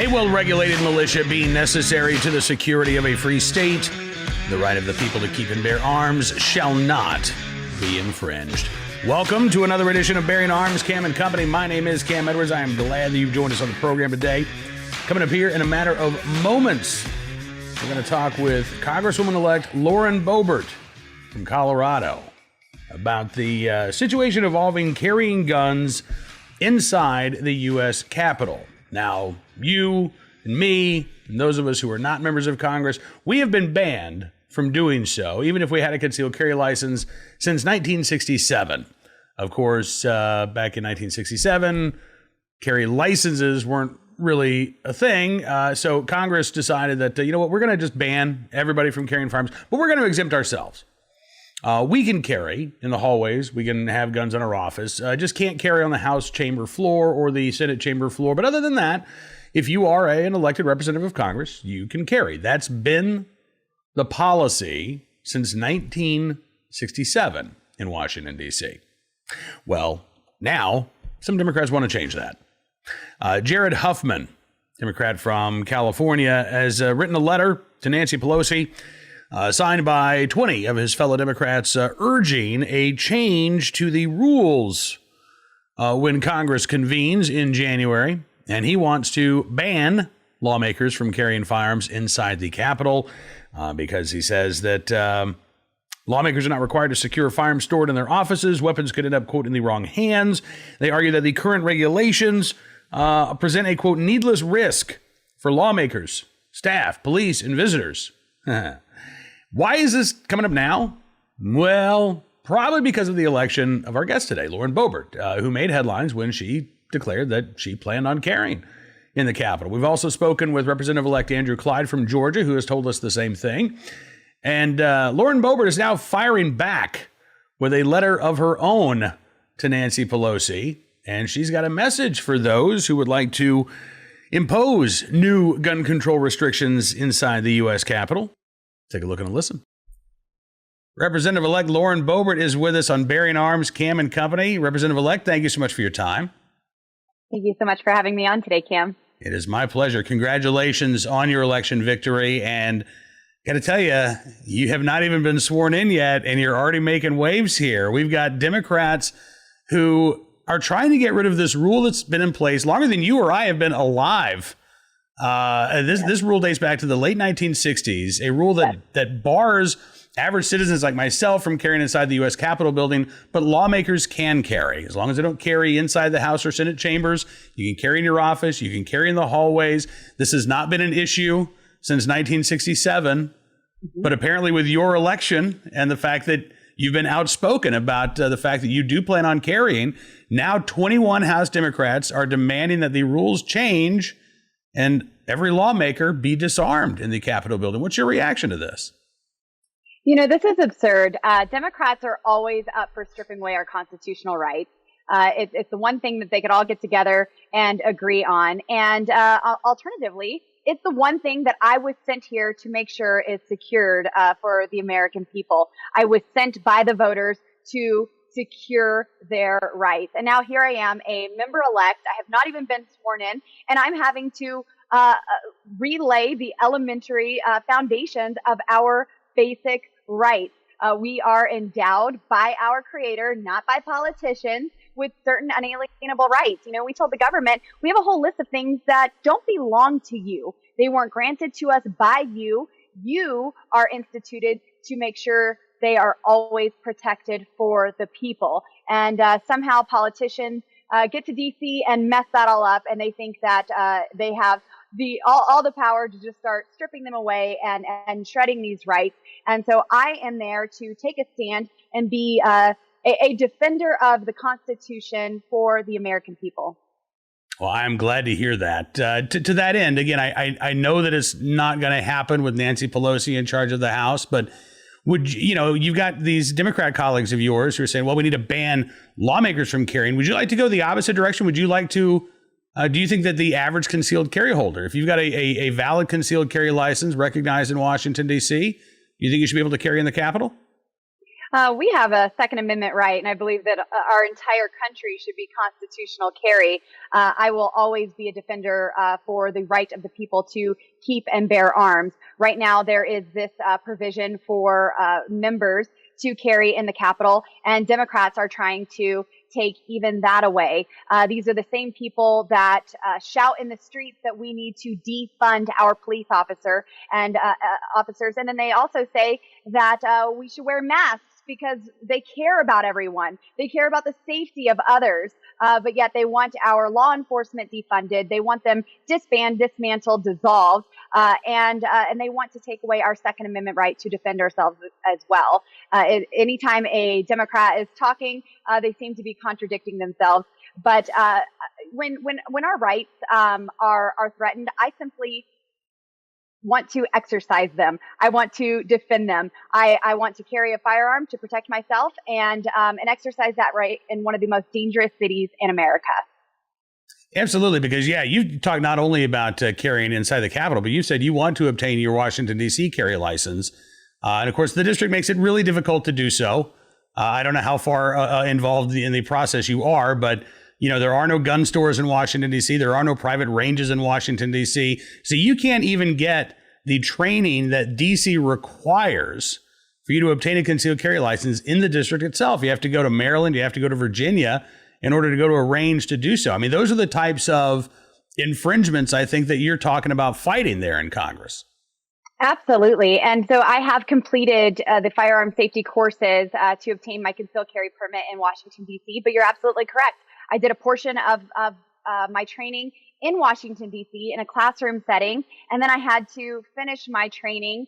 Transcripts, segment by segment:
A well-regulated militia being necessary to the security of a free state, the right of the people to keep and bear arms shall not be infringed. Welcome to another edition of Bearing Arms, Cam and Company. My name is Cam Edwards. I am glad that you've joined us on the program today. Coming up here in a matter of moments, we're going to talk with Congresswoman-elect Lauren Boebert from Colorado about the situation involving carrying guns inside the U.S. Capitol. Now, you and me and those of us who are not members of Congress, we have been banned from doing so, even if we had a concealed carry license, since 1967. Of course, back in 1967, carry licenses weren't really a thing. So Congress decided that, we're going to just ban everybody from carrying firearms, but we're going to exempt ourselves. We can carry in the hallways. We can have guns in our office. Just can't carry on the House chamber floor or the Senate chamber floor. But other than that, if you are an elected representative of Congress, you can carry. That's been the policy since 1967 in Washington, D.C. Well, now some Democrats want to change that. Jared Huffman, Democrat from California, has written a letter to Nancy Pelosi, signed by 20 of his fellow Democrats, urging a change to the rules when Congress convenes in January. And he wants to ban lawmakers from carrying firearms inside the Capitol because he says that lawmakers are not required to secure firearms stored in their offices. Weapons could end up, quote, in the wrong hands. They argue that the current regulations present a, quote, needless risk for lawmakers, staff, police, and visitors. Why is this coming up now? Well, probably because of the election of our guest today, Lauren Boebert, who made headlines when she declared that she planned on carrying in the Capitol. We've also spoken with Representative-elect Andrew Clyde from Georgia, who has told us the same thing. And Lauren Boebert is now firing back with a letter of her own to Nancy Pelosi. And she's got a message for those who would like to impose new gun control restrictions inside the U.S. Capitol. Take a look and a listen. Representative-elect Lauren Boebert is with us on Bearing Arms, Cam and Company. Representative-elect, thank you so much for your time. Thank you so much for having me on today, Cam. It is my pleasure. Congratulations on your election victory. And got to tell you, you have not even been sworn in yet, and you're already making waves here. We've got Democrats who are trying to get rid of this rule that's been in place longer than you or I have been alive. This rule dates back to the late 1960s, a rule that bars average citizens like myself from carrying inside the U.S. Capitol building, but lawmakers can carry. As long as they don't carry inside the House or Senate chambers, you can carry in your office, you can carry in the hallways. This has not been an issue since 1967, but apparently with your election and the fact that you've been outspoken about the fact that you do plan on carrying, now 21 House Democrats are demanding that the rules change and every lawmaker be disarmed in the Capitol building. What's your reaction to this? This is absurd. Democrats are always up for stripping away our constitutional rights. It's the one thing that they could all get together and agree on. And alternatively, it's the one thing that I was sent here to make sure is secured for the American people. I was sent by the voters to secure their rights. And now here I am, a member-elect. I have not even been sworn in, and I'm having to relay the elementary foundations of our basic rights. We are endowed by our Creator, not by politicians, with certain unalienable rights. We told the government we have a whole list of things that don't belong to you. They weren't granted to us by you. You are instituted to make sure they are always protected for the people. And somehow politicians get to DC and mess that all up, and they think that they have all the power to just start stripping them away and shredding these rights. And so I am there to take a stand and be a defender of the Constitution for the American people. Well, I'm glad to hear that. To that end, again, I know that it's not going to happen with Nancy Pelosi in charge of the House, but you've got these Democrat colleagues of yours who are saying, well, we need to ban lawmakers from carrying. Would you like to go the opposite direction? Would you like to, do you think that the average concealed carry holder, if you've got a valid concealed carry license recognized in Washington, D.C., you think you should be able to carry in the Capitol? We have a Second Amendment right, and I believe that our entire country should be constitutional carry. I will always be a defender for the right of the people to keep and bear arms. Right now, there is this provision for members to carry in the Capitol, and Democrats are trying to take even that away. These are the same people that shout in the streets that we need to defund our police officers, and then they also say that we should wear masks because they care about everyone. They care about the safety of others, but yet they want our law enforcement defunded. They want them disbanded, dismantled, dissolved, and they want to take away our Second Amendment right to defend ourselves as well. Anytime a Democrat is talking, they seem to be contradicting themselves. But when our rights are threatened, I simply want to exercise them. I want to defend them. I want to carry a firearm to protect myself and exercise that right in one of the most dangerous cities in America. Absolutely, because you talk not only about carrying inside the Capitol, but you said you want to obtain your Washington, D.C. carry license. And of course, the district makes it really difficult to do so. I don't know how far involved in the process you are, but there are no gun stores in Washington, D.C. There are no private ranges in Washington, D.C. So you can't even get the training that D.C. requires for you to obtain a concealed carry license in the district itself. You have to go to Maryland. You have to go to Virginia in order to go to a range to do so. I mean, those are the types of infringements I think that you're talking about fighting there in Congress. Absolutely. And so I have completed the firearm safety courses to obtain my concealed carry permit in Washington, D.C. But you're absolutely correct. I did a portion of my training in Washington, D.C. in a classroom setting. And then I had to finish my training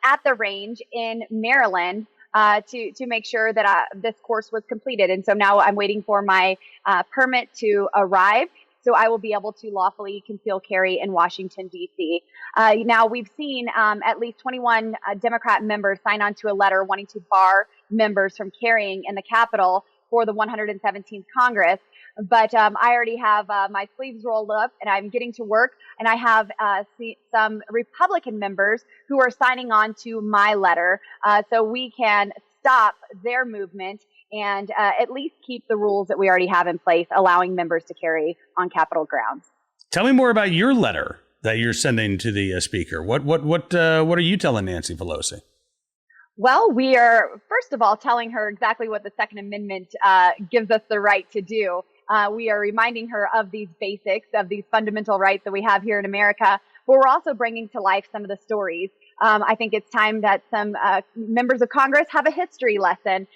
at the range in Maryland to make sure that this course was completed. And so now I'm waiting for my permit to arrive, so I will be able to lawfully conceal carry in Washington, D.C. Now, we've seen at least 21 Democrat members sign on to a letter wanting to bar members from carrying in the Capitol for the 117th Congress. But I already have my sleeves rolled up and I'm getting to work. And I have some Republican members who are signing on to my letter so we can stop their movement and at least keep the rules that we already have in place, allowing members to carry on Capitol grounds. Tell me more about your letter that you're sending to the speaker. What are you telling Nancy Pelosi? Well, we are, first of all, telling her exactly what the Second Amendment gives us the right to do. We are reminding her of these basics, of these fundamental rights that we have here in America, but we're also bringing to life some of the stories. I think it's time that some members of Congress have a history lesson.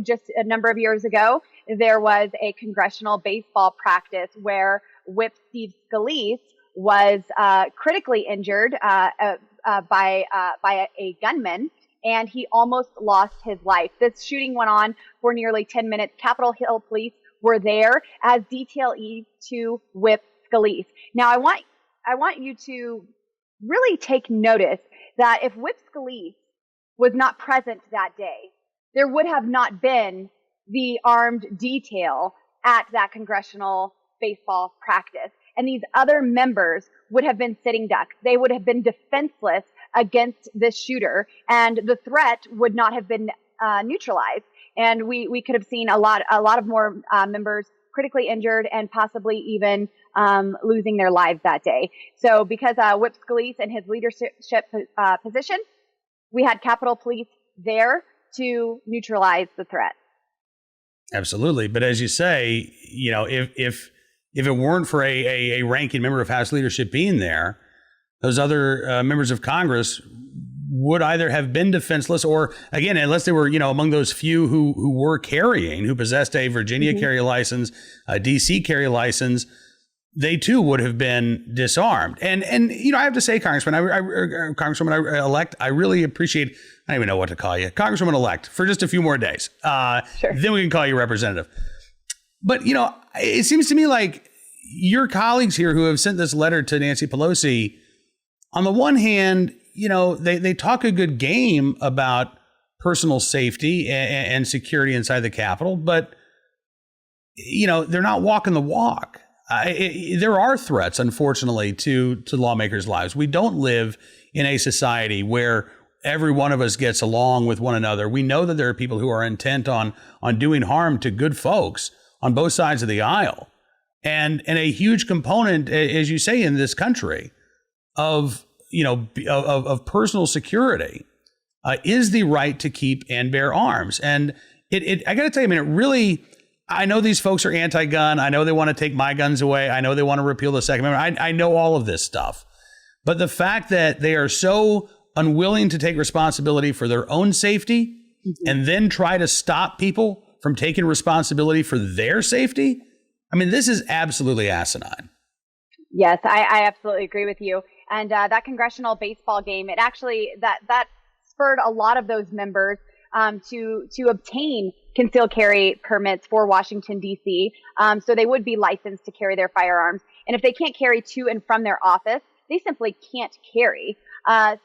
Just a number of years ago, there was a congressional baseball practice where Whip Steve Scalise was critically injured by a gunman, and he almost lost his life. This shooting went on for nearly 10 minutes. Capitol Hill police were there as detailees to Whip Scalise. Now, I want you to really take notice that if Whip Scalise was not present that day, there would have not been the armed detail at that congressional baseball practice. And these other members would have been sitting ducks. They would have been defenseless against this shooter, and the threat would not have been neutralized. And we could have seen a lot of more members critically injured and possibly even losing their lives that day. So because Whip Scalise and his leadership position, we had Capitol Police there to neutralize the threat. Absolutely. But as you say, if it weren't for a ranking member of House leadership being there, those other members of Congress would either have been defenseless or, again, unless they were, among those few who were carrying, who possessed a Virginia carry license, a D.C. carry license, they too would have been disarmed. And I have to say, Congresswoman-elect, I really appreciate, I don't even know what to call you, Congresswoman-elect, for just a few more days. Sure. Then we can call you representative. But, it seems to me like your colleagues here who have sent this letter to Nancy Pelosi, on the one hand, they talk a good game about personal safety and security inside the Capitol, but, they're not walking the walk. There are threats, unfortunately, to lawmakers' lives. We don't live in a society where every one of us gets along with one another. We know that there are people who are intent on doing harm to good folks on both sides of the aisle. And a huge component, as you say, in this country of personal security is the right to keep and bear arms. And I got to tell you, I know these folks are anti-gun. I know they want to take my guns away. I know they want to repeal the Second Amendment. I know all of this stuff. But the fact that they are so unwilling to take responsibility for their own safety and then try to stop people from taking responsibility for their safety, this is absolutely asinine. Yes, I absolutely agree with you. And that congressional baseball game, it actually, that spurred a lot of those members to obtain concealed carry permits for Washington, D.C. So they would be licensed to carry their firearms. And if they can't carry to and from their office, they simply can't carry.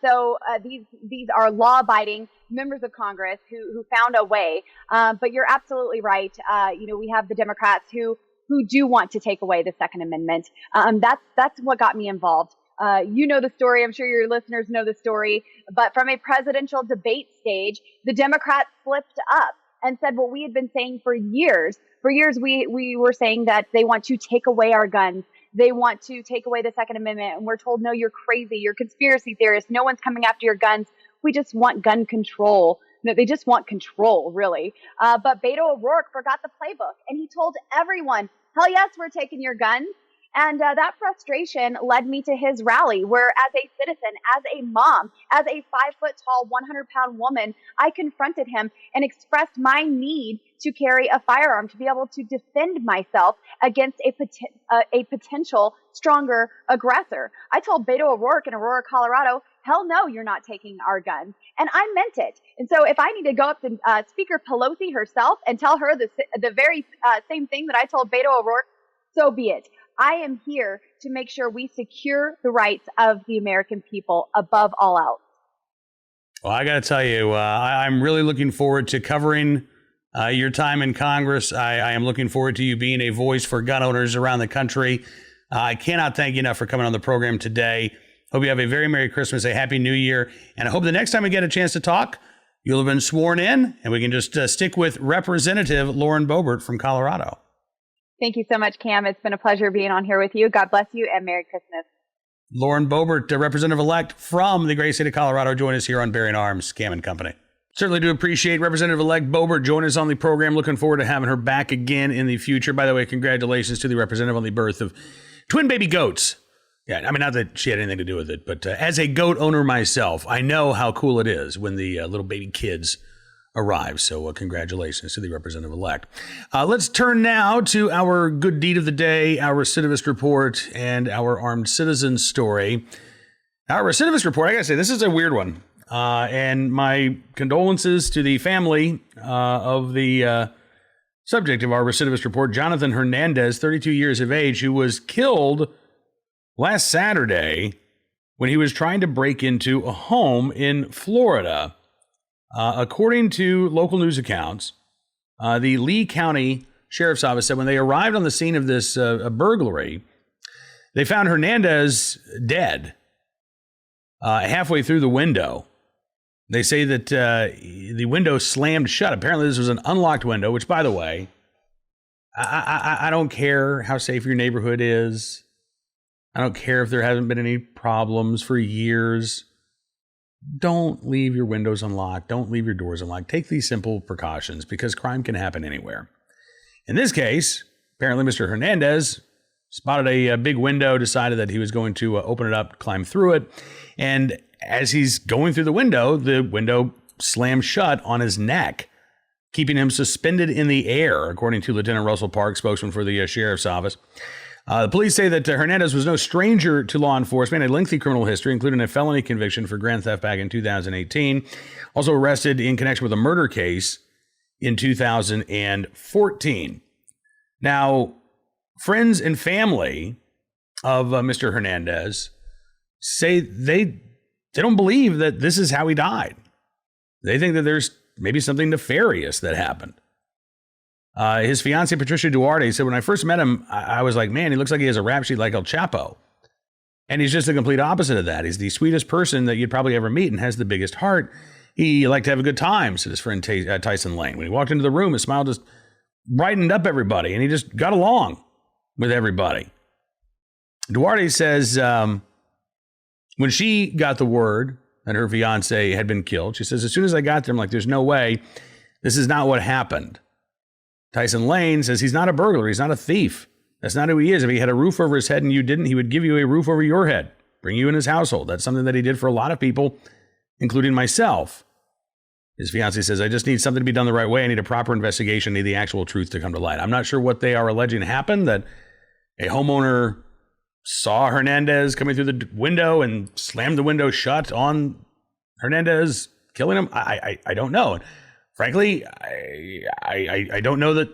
So these are law-abiding members of Congress who found a way. But you're absolutely right. We have the Democrats who do want to take away the Second Amendment. That's what got me involved. You know the story. I'm sure your listeners know the story. But from a presidential debate stage, the Democrats slipped up and said what we had been saying for years. For years, we were saying that they want to take away our guns. They want to take away the Second Amendment. And we're told, no, you're crazy. You're conspiracy theorists. No one's coming after your guns. We just want gun control. No, they just want control, really. But Beto O'Rourke forgot the playbook. And he told everyone, hell yes, we're taking your guns. And that frustration led me to his rally, where as a citizen, as a mom, as a 5-foot-tall, 100-pound woman, I confronted him and expressed my need to carry a firearm to be able to defend myself against a potential stronger aggressor. I told Beto O'Rourke in Aurora, Colorado, hell no, you're not taking our guns. And I meant it. And so if I need to go up to Speaker Pelosi herself and tell her the very same thing that I told Beto O'Rourke, so be it. I am here to make sure we secure the rights of the American people above all else. Well, I got to tell you, I'm really looking forward to covering your time in Congress. I am looking forward to you being a voice for gun owners around the country. I cannot thank you enough for coming on the program today. Hope you have a very Merry Christmas, a Happy New Year. And I hope the next time we get a chance to talk, you'll have been sworn in and we can just stick with Representative Lauren Boebert from Colorado. Thank you so much, Cam. It's been a pleasure being on here with you. God bless you and Merry Christmas. Lauren Boebert, Representative-elect from the great state of Colorado, join us here on Bearing Arms, Cam and Company. Certainly do appreciate Representative-elect Boebert joining us on the program. Looking forward to having her back again in the future. By the way, congratulations to the representative on the birth of twin baby goats. Yeah, not that she had anything to do with it, but as a goat owner myself, I know how cool it is when the little baby kids arrive. So congratulations to the representative-elect. Let's turn now to our good deed of the day, our recidivist report, and our armed citizen story. Our recidivist report, I gotta say, this is a weird one. And my condolences to the family of the subject of our recidivist report, Jonathan Hernandez, 32 years of age, who was killed last Saturday when he was trying to break into a home in Florida. According to local news accounts, the Lee County Sheriff's Office said when they arrived on the scene of this burglary, they found Hernandez dead halfway through the window. They say that the window slammed shut. Apparently, this was an unlocked window, which, by the way, I don't care how safe your neighborhood is. I don't care if there hasn't been any problems for years. Don't leave your windows unlocked. Don't leave your doors unlocked. Take these simple precautions because crime can happen anywhere. In this case, apparently Mr. Hernandez spotted a big window, decided that he was going to open it up, climb through it. And as he's going through the window slammed shut on his neck, keeping him suspended in the air, according to Lieutenant Russell Park, spokesman for the sheriff's office. The police say that Hernandez was no stranger to law enforcement, a lengthy criminal history, including a felony conviction for grand theft back in 2018. Also arrested in connection with a murder case in 2014. Now, friends and family of Mr. Hernandez say they don't believe that this is how he died. They think that there's maybe something nefarious that happened. His fiancée, Patricia Duarte, said, when I first met him, I was like, man, he looks like he has a rap sheet like El Chapo. And he's just the complete opposite of that. He's the sweetest person that you'd probably ever meet and has the biggest heart. He liked to have a good time, said his friend Tyson Lane. When he walked into the room, his smile just brightened up everybody, and he just got along with everybody. Duarte says when she got the word that her fiance had been killed, she says, as soon as I got there, I'm like, there's no way. This is not what happened. Tyson Lane says he's not a burglar. He's not a thief. That's not who he is. If he had a roof over his head and you didn't, he would give you a roof over your head, bring you in his household. That's something that he did for a lot of people, including myself. His fiance says, I just need something to be done the right way. I need a proper investigation. I need the actual truth to come to light. I'm not sure what they are alleging happened, that a homeowner saw Hernandez coming through the window and slammed the window shut on Hernandez, killing him. I don't know. Frankly, I don't know that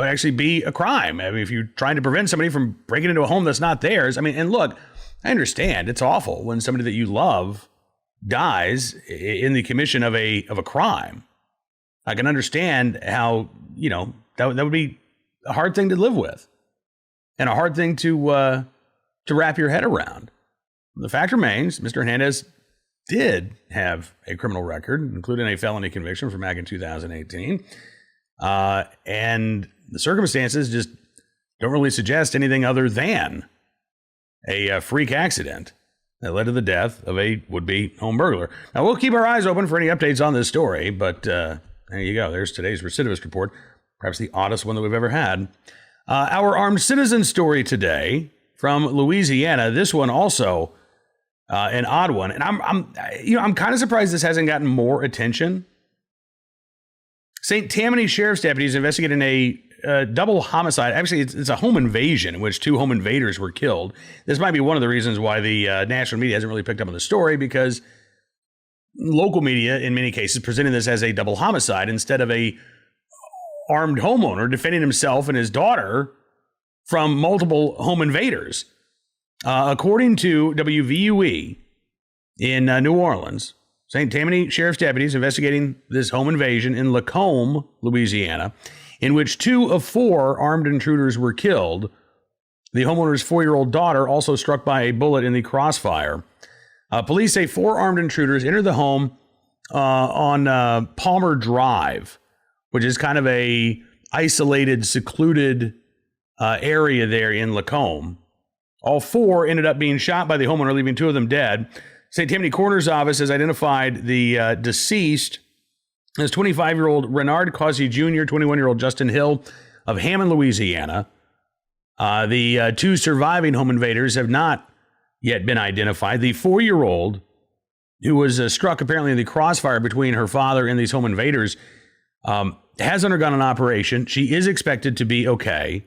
would actually be a crime. I mean, if you're trying to prevent somebody from breaking into a home that's not theirs, I mean, and look, I understand it's awful when somebody that you love dies in the commission of a crime. I can understand how, that would be a hard thing to live with and a hard thing to wrap your head around. The fact remains, Mr. Hernandez did have a criminal record, including a felony conviction from back in 2018. And the circumstances just don't really suggest anything other than a freak accident that led to the death of a would-be home burglar. Now, we'll keep our eyes open for any updates on this story, but there you go. There's today's recidivist report, perhaps the oddest one that we've ever had. Our armed citizen story today from Louisiana. This one also an odd one, and I'm kind of surprised this hasn't gotten more attention. St. Tammany Sheriff's deputies investigating a double homicide. Actually, it's a home invasion in which two home invaders were killed. This might be one of the reasons why the national media hasn't really picked up on the story, because local media, in many cases, presenting this as a double homicide instead of a armed homeowner defending himself and his daughter from multiple home invaders. According to WVUE in New Orleans, St. Tammany Sheriff's deputies investigating this home invasion in Lacombe, Louisiana, in which 2 of 4 armed intruders were killed. The homeowner's 4-year-old daughter also struck by a bullet in the crossfire. Police say 4 armed intruders entered the home on Palmer Drive, which is kind of a isolated, secluded area there in Lacombe. All 4 ended up being shot by the homeowner, leaving 2 of them dead. St. Tammany Coroner's Office has identified the deceased as 25-year-old Renard Causey Jr., 21-year-old Justin Hill of Hammond, Louisiana. The 2 surviving home invaders have not yet been identified. The 4-year-old, who was struck apparently in the crossfire between her father and these home invaders, has undergone an operation. She is expected to be okay,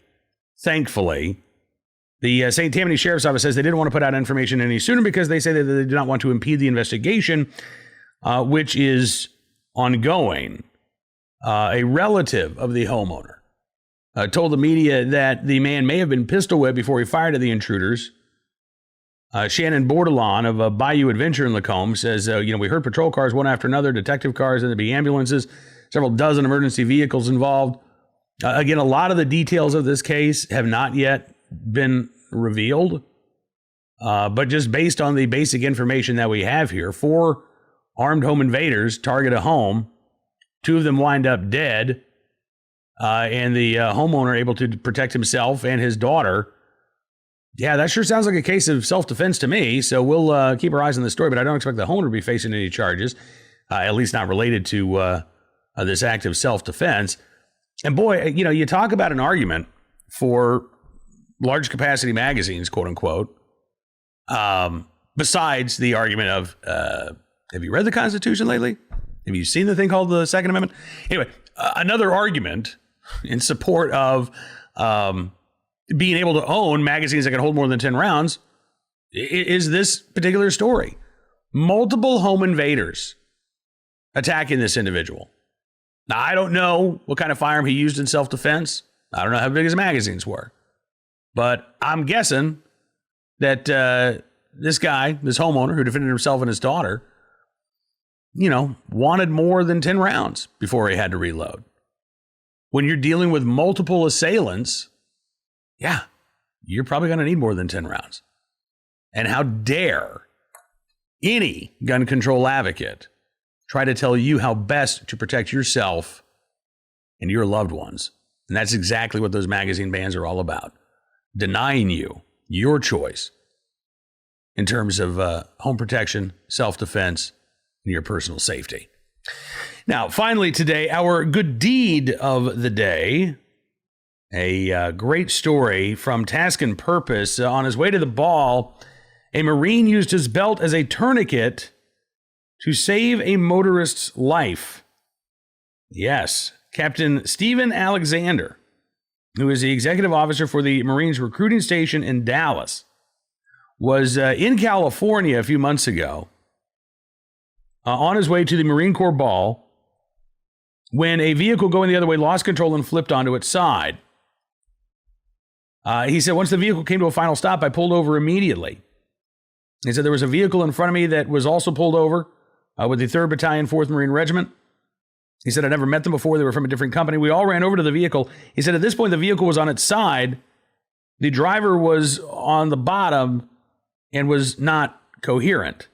thankfully. The St. Tammany Sheriff's Office says they didn't want to put out information any sooner because they say that they do not want to impede the investigation, which is ongoing. A relative of the homeowner told the media that the man may have been pistol whipped before he fired at the intruders. Shannon Bordelon of Bayou Adventure in Lacombe says, we heard patrol cars one after another, detective cars, and there'd be ambulances, several dozen emergency vehicles involved. Again, a lot of the details of this case have not yet been revealed, but just based on the basic information that we have here, 4 armed home invaders target a home, 2 of them wind up dead, and the homeowner able to protect himself and his daughter. Yeah, that sure sounds like a case of self-defense to me, so we'll keep our eyes on the story, but I don't expect the homeowner to be facing any charges, at least not related to this act of self-defense. And boy, you talk about an argument for large capacity magazines, quote unquote, besides the argument of, have you read the Constitution lately? Have you seen the thing called the Second Amendment? Anyway, another argument in support of being able to own magazines that can hold more than 10 rounds is this particular story. Multiple home invaders attacking this individual. Now, I don't know what kind of firearm he used in self-defense. I don't know how big his magazines were. But I'm guessing that this guy, this homeowner who defended himself and his daughter, wanted more than 10 rounds before he had to reload. When you're dealing with multiple assailants, yeah, you're probably going to need more than 10 rounds. And how dare any gun control advocate try to tell you how best to protect yourself and your loved ones. And that's exactly what those magazine bans are all about. Denying you your choice in terms of home protection, self-defense, and your personal safety. Now, finally today, our good deed of the day. A great story from Task and Purpose. On his way to the ball, a Marine used his belt as a tourniquet to save a motorist's life. Yes, Captain Stephen Alexander, who is the executive officer for the Marines recruiting station in Dallas, was in California a few months ago on his way to the Marine Corps ball when a vehicle going the other way lost control and flipped onto its side. He said, once the vehicle came to a final stop, I pulled over immediately. He said there was a vehicle in front of me that was also pulled over with the 3rd Battalion, 4th Marine Regiment. He said, I'd never met them before. They were from a different company. We all ran over to the vehicle. He said, at this point, the vehicle was on its side. The driver was on the bottom and was not coherent.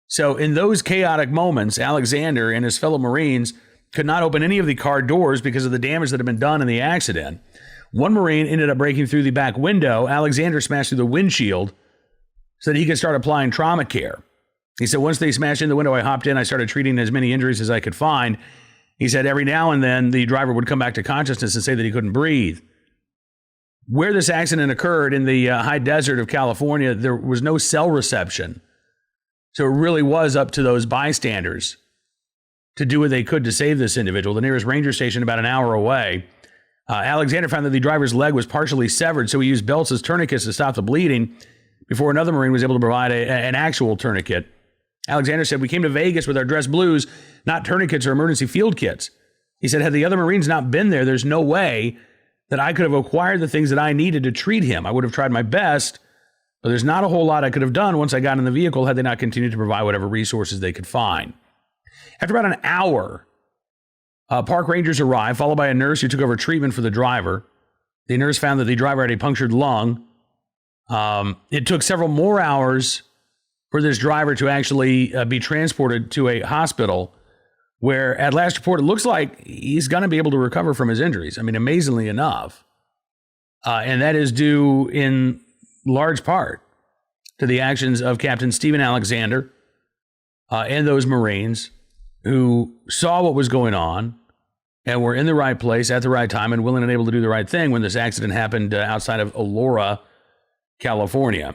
So in those chaotic moments, Alexander and his fellow Marines could not open any of the car doors because of the damage that had been done in the accident. One Marine ended up breaking through the back window. Alexander smashed through the windshield so that he could start applying trauma care. He said, once they smashed in the window, I hopped in. I started treating as many injuries as I could find. He said, every now and then, the driver would come back to consciousness and say that he couldn't breathe. Where this accident occurred in the high desert of California, there was no cell reception. So it really was up to those bystanders to do what they could to save this individual. The nearest ranger station about an hour away. Alexander found that the driver's leg was partially severed, so he used belts as tourniquets to stop the bleeding before another Marine was able to provide an actual tourniquet. Alexander said, we came to Vegas with our dress blues, not tourniquets or emergency field kits. He said, had the other Marines not been there, there's no way that I could have acquired the things that I needed to treat him. I would have tried my best, but there's not a whole lot I could have done once I got in the vehicle had they not continued to provide whatever resources they could find. After about an hour, park rangers arrived, followed by a nurse who took over treatment for the driver. The nurse found that the driver had a punctured lung. It took several more hours for this driver to actually be transported to a hospital where, at last report, it looks like he's going to be able to recover from his injuries. I mean, amazingly enough. And that is due in large part to the actions of Captain Stephen Alexander and those Marines who saw what was going on and were in the right place at the right time and willing and able to do the right thing when this accident happened outside of Aurora, California.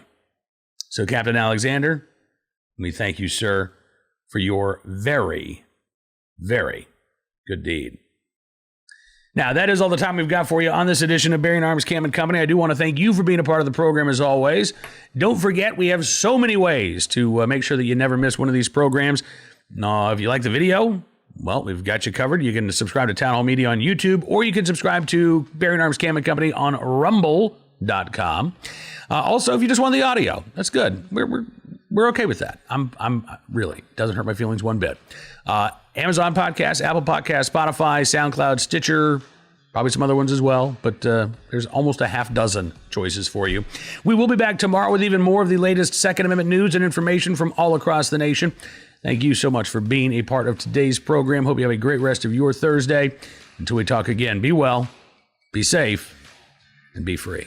So, Captain Alexander, we thank you, sir, for your very, very good deed. Now, that is all the time we've got for you on this edition of Bearing Arms Cam & Company. I do want to thank you for being a part of the program as always. Don't forget, we have so many ways to make sure that you never miss one of these programs. If you like the video, well, we've got you covered. You can subscribe to Town Hall Media on YouTube, or you can subscribe to Bearing Arms Cam & Company on Rumble.com. Also, if you just want the audio, that's good. We're okay with that. I'm really, doesn't hurt my feelings one bit. Amazon Podcasts, Apple Podcasts, Spotify, SoundCloud, Stitcher, probably some other ones as well, but there's almost a half dozen choices for you. We will be back tomorrow with even more of the latest Second Amendment news and information from all across the nation. Thank you so much for being a part of today's program. Hope you have a great rest of your Thursday. Until we talk again, be well, be safe, and be free.